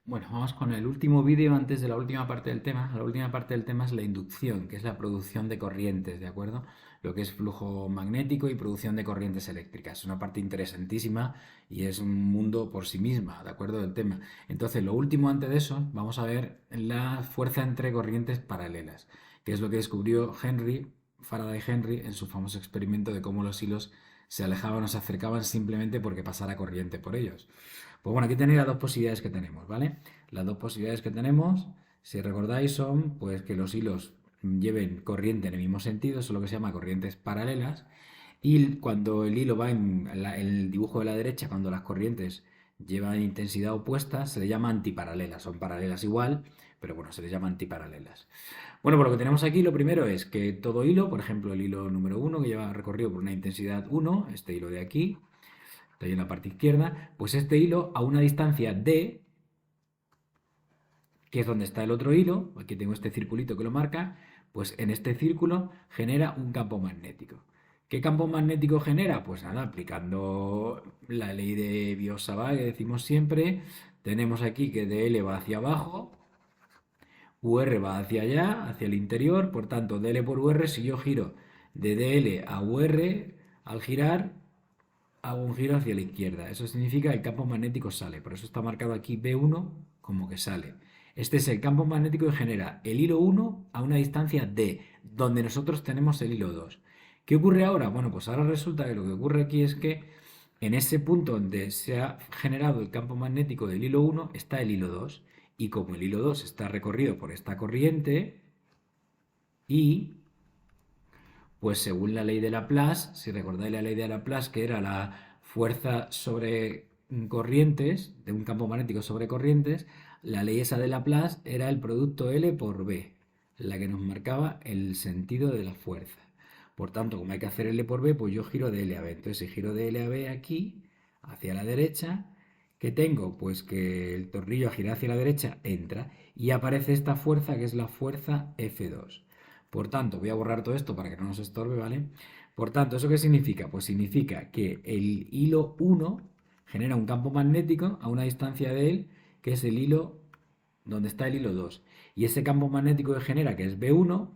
Bueno, vamos con el último vídeo antes de la última parte del tema. La última parte del tema es la inducción, que es la producción de corrientes, ¿de acuerdo? Lo que es flujo magnético y producción de corrientes eléctricas. Es una parte interesantísima y es un mundo por sí misma, ¿de acuerdo? Del tema. Entonces, lo último antes de eso, vamos a ver la fuerza entre corrientes paralelas, que es lo que descubrió Faraday Henry, en su famoso experimento de cómo los hilos se alejaban o se acercaban simplemente porque pasara corriente por ellos. Pues bueno, aquí tenéis las dos posibilidades que tenemos, ¿vale? Las dos posibilidades que tenemos, si recordáis, son pues que los hilos lleven corriente en el mismo sentido, eso es lo que se llama corrientes paralelas, y cuando el hilo va en el dibujo de la derecha, cuando las corrientes llevan intensidad opuesta, se le llama antiparalelas, son paralelas igual, pero bueno, se les llama antiparalelas. Bueno, pues lo que tenemos aquí, lo primero es que todo hilo, por ejemplo, el hilo número uno que lleva recorrido por una intensidad 1, este hilo de aquí, está ahí en la parte izquierda, pues este hilo a una distancia d, que es donde está el otro hilo, aquí tengo este circulito que lo marca, pues en este círculo genera un campo magnético. ¿Qué campo magnético genera? Pues nada, aplicando la ley de Biot-Savart que decimos siempre, tenemos aquí que dl va hacia abajo, UR va hacia allá, hacia el interior, por tanto dl por UR, si yo giro de dl a UR, al girar hago un giro hacia la izquierda. Eso significa que el campo magnético sale. Por eso está marcado aquí B1 como que sale. Este es el campo magnético que genera el hilo 1 a una distancia D, donde nosotros tenemos el hilo 2. ¿Qué ocurre ahora? Bueno, pues ahora resulta que lo que ocurre aquí es que en ese punto donde se ha generado el campo magnético del hilo 1 está el hilo 2. Y como el hilo 2 está recorrido por esta corriente, y pues según la ley de Laplace, si recordáis la ley de Laplace, que era la fuerza sobre corrientes, de un campo magnético sobre corrientes, la ley esa de Laplace era el producto L por B, la que nos marcaba el sentido de la fuerza. Por tanto, como hay que hacer L por B, pues yo giro de L a B. Entonces, si giro de L a B aquí, hacia la derecha, ¿qué tengo? Pues que el tornillo a girar hacia la derecha entra y aparece esta fuerza que es la fuerza F2. Por tanto, voy a borrar todo esto para que no nos estorbe, ¿vale? Por tanto, ¿eso qué significa? Pues significa que el hilo 1 genera un campo magnético a una distancia de él, que es el hilo donde está el hilo 2. Y ese campo magnético que genera, que es B1,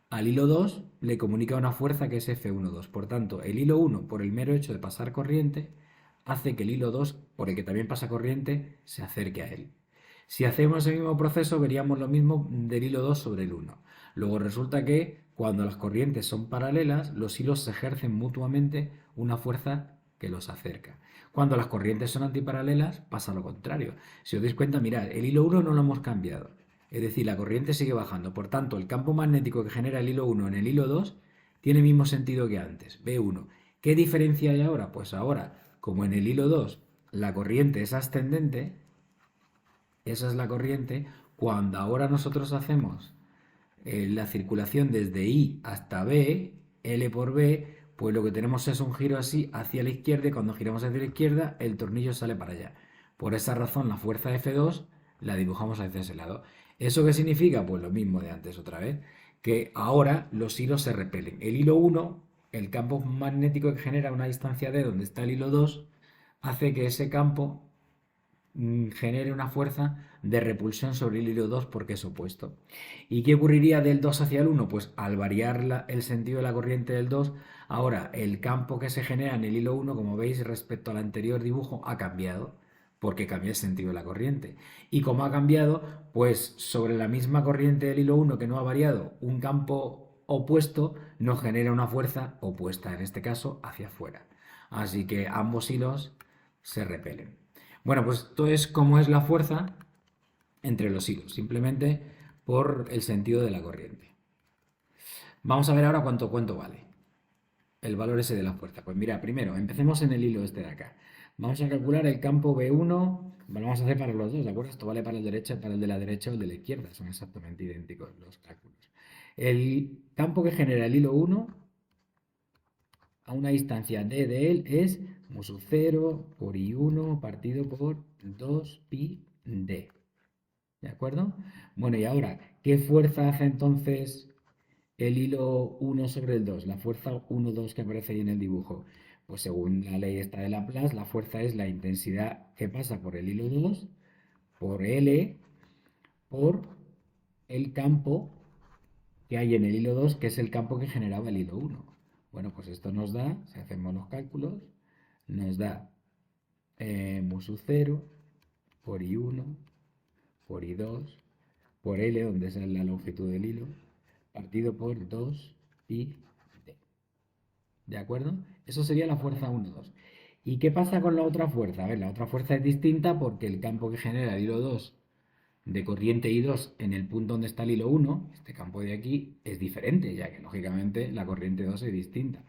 al hilo 2 le comunica una fuerza que es F12. Por tanto, el hilo 1, por el mero hecho de pasar corriente, hace que el hilo 2, por el que también pasa corriente, se acerque a él. Si hacemos el mismo proceso, veríamos lo mismo del hilo 2 sobre el 1. Luego resulta que cuando las corrientes son paralelas, los hilos se ejercen mutuamente una fuerza que los acerca. Cuando las corrientes son antiparalelas, pasa lo contrario. Si os dais cuenta, mirad, el hilo 1 no lo hemos cambiado. Es decir, la corriente sigue bajando. Por tanto, el campo magnético que genera el hilo 1 en el hilo 2 tiene el mismo sentido que antes, B1. ¿Qué diferencia hay ahora? Pues ahora, como en el hilo 2 la corriente es ascendente, esa es la corriente, cuando ahora nosotros hacemos la circulación desde I hasta B, L por B, pues lo que tenemos es un giro así hacia la izquierda y cuando giramos hacia la izquierda el tornillo sale para allá. Por esa razón la fuerza F2 la dibujamos hacia ese lado. ¿Eso qué significa? Pues lo mismo de antes otra vez, que ahora los hilos se repelen. El hilo 1, el campo magnético que genera una distancia D donde está el hilo 2, hace que ese campo genere una fuerza de repulsión sobre el hilo 2 porque es opuesto. ¿Y qué ocurriría del 2 hacia el 1? Pues al variar el sentido de la corriente del 2, ahora el campo que se genera en el hilo 1, como veis respecto al anterior dibujo, ha cambiado porque cambia el sentido de la corriente. Y como ha cambiado, pues sobre la misma corriente del hilo 1 que no ha variado, un campo opuesto nos genera una fuerza opuesta, en este caso hacia afuera. Así que ambos hilos se repelen. Bueno, pues esto es cómo es la fuerza entre los hilos, simplemente por el sentido de la corriente. Vamos a ver ahora cuánto vale el valor ese de la fuerza. Pues mira, primero, empecemos en el hilo este de acá. Vamos a calcular el campo B1, lo vamos a hacer para los dos, ¿de acuerdo? Esto vale para el derecho, para el de la derecha o el de la izquierda, son exactamente idénticos los cálculos. El campo que genera el hilo 1 a una distancia d de él es mu sub 0 por I1 partido por 2pi d. ¿De acuerdo? Bueno, y ahora, ¿qué fuerza hace entonces el hilo 1 sobre el 2? La fuerza 1, 2 que aparece ahí en el dibujo. Pues según la ley esta de Laplace, la fuerza es la intensidad que pasa por el hilo 2 por L por el campo que hay en el hilo 2, que es el campo que generaba el hilo 1. Bueno, pues esto nos da, si hacemos los cálculos, nos da mu sub 0 por I1 por I2 por L, donde es la longitud del hilo, partido por 2pi d. ¿De acuerdo? Eso sería la fuerza 1, 2. ¿Y qué pasa con la otra fuerza? A ver, la otra fuerza es distinta porque el campo que genera el hilo 2 de corriente I2 en el punto donde está el hilo 1, este campo de aquí, es diferente, ya que lógicamente la corriente 2 es distinta.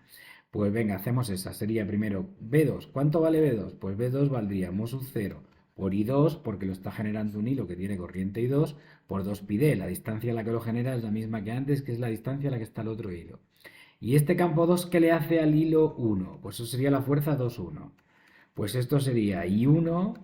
Pues venga, hacemos esa. Sería primero B2. ¿Cuánto vale B2? Pues B2 valdría mu sub 0 por I2, porque lo está generando un hilo que tiene corriente I2, por 2πd. La distancia a la que lo genera es la misma que antes, que es la distancia a la que está el otro hilo. ¿Y este campo 2 qué le hace al hilo 1? Pues eso sería la fuerza 2,1. Pues esto sería I1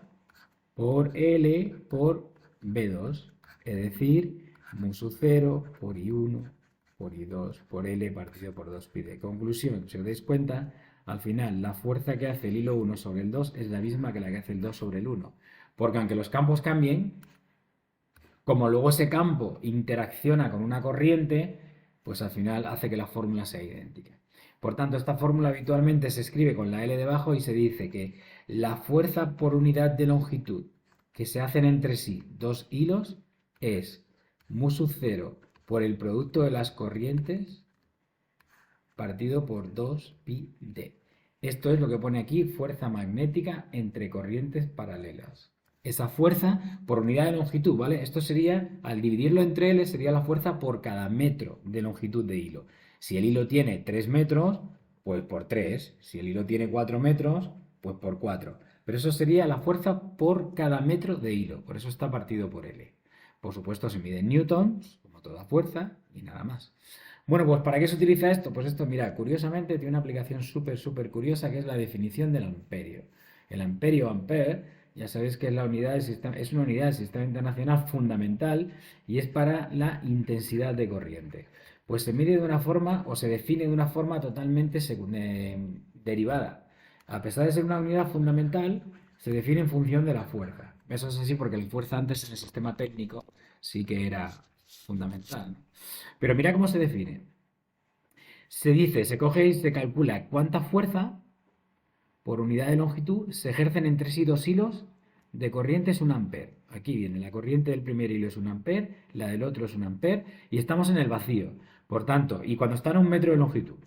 por L por B2, es decir, mu sub 0 por I1 por I2 por L partido por 2πd. Conclusión, si os dais cuenta, al final la fuerza que hace el hilo 1 sobre el 2 es la misma que la que hace el 2 sobre el 1. Porque aunque los campos cambien, como luego ese campo interacciona con una corriente, pues al final hace que la fórmula sea idéntica. Por tanto, esta fórmula habitualmente se escribe con la L debajo y se dice que la fuerza por unidad de longitud que se hacen entre sí dos hilos es mu sub 0 por el producto de las corrientes partido por 2πd. Esto es lo que pone aquí fuerza magnética entre corrientes paralelas. Esa fuerza por unidad de longitud, ¿vale? Esto sería, al dividirlo entre L, sería la fuerza por cada metro de longitud de hilo. Si el hilo tiene 3 metros, pues por 3. Si el hilo tiene 4 metros, pues por 4. Pero eso sería la fuerza por cada metro de hilo. Por eso está partido por L. Por supuesto, se mide en newtons, como toda fuerza, y nada más. Bueno, pues ¿para qué se utiliza esto? Pues esto, mira, curiosamente tiene una aplicación súper curiosa que es la definición del amperio. El amperio, ampere, ya sabéis que es, es una unidad del sistema internacional fundamental y es para la intensidad de corriente. Pues se mide de una forma o se define de una forma totalmente derivada. A pesar de ser una unidad fundamental, se define en función de la fuerza. Eso es así porque la fuerza antes en el sistema técnico sí que era fundamental, ¿no? Pero mira cómo se define. Se dice, se coge y se calcula cuánta fuerza por unidad de longitud se ejercen entre sí dos hilos de corriente es 1 ampere. Aquí viene, la corriente del primer hilo es 1 ampere, la del otro es 1 ampere y estamos en el vacío. Por tanto, y cuando están a 1 metro de longitud,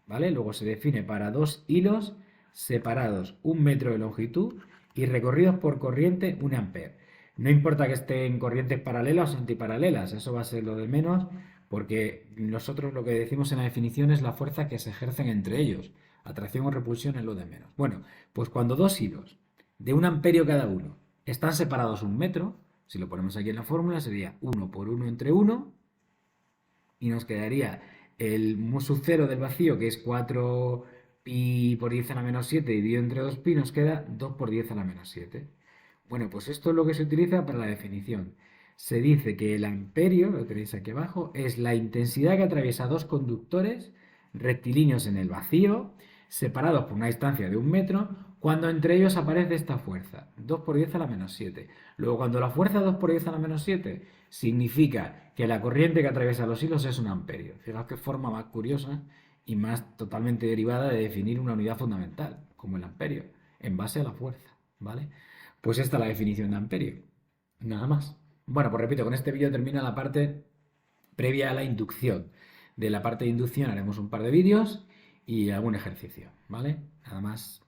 ¿vale? Luego se define para dos hilos separados 1 metro de longitud y recorridos por corriente 1 ampere. No importa que estén corrientes paralelas o antiparalelas, eso va a ser lo de menos, porque nosotros lo que decimos en la definición es la fuerza que se ejercen entre ellos. Atracción o repulsión es lo de menos. Bueno, pues cuando dos hilos de 1 amperio cada uno están separados 1 metro, si lo ponemos aquí en la fórmula sería 1 por 1 entre 1 y nos quedaría el mu sub 0 del vacío, que es 4pi por 10 a la menos 7 dividido entre 2pi, nos queda 2 por 10 a la menos 7. Bueno, pues esto es lo que se utiliza para la definición. Se dice que el amperio, lo tenéis aquí abajo, es la intensidad que atraviesa dos conductores rectilíneos en el vacío, separados por una distancia de 1 metro, cuando entre ellos aparece esta fuerza, 2 por 10 a la menos 7. Luego, cuando la fuerza 2 por 10 a la menos 7 significa que la corriente que atraviesa los hilos es 1 amperio. Fijaos qué forma más curiosa y más totalmente derivada de definir una unidad fundamental, como el amperio, en base a la fuerza, ¿vale? Pues esta es la definición de amperio. Nada más. Bueno, pues repito, con este vídeo termina la parte previa a la inducción. De la parte de inducción haremos un par de vídeos y algún ejercicio, ¿vale? Nada más.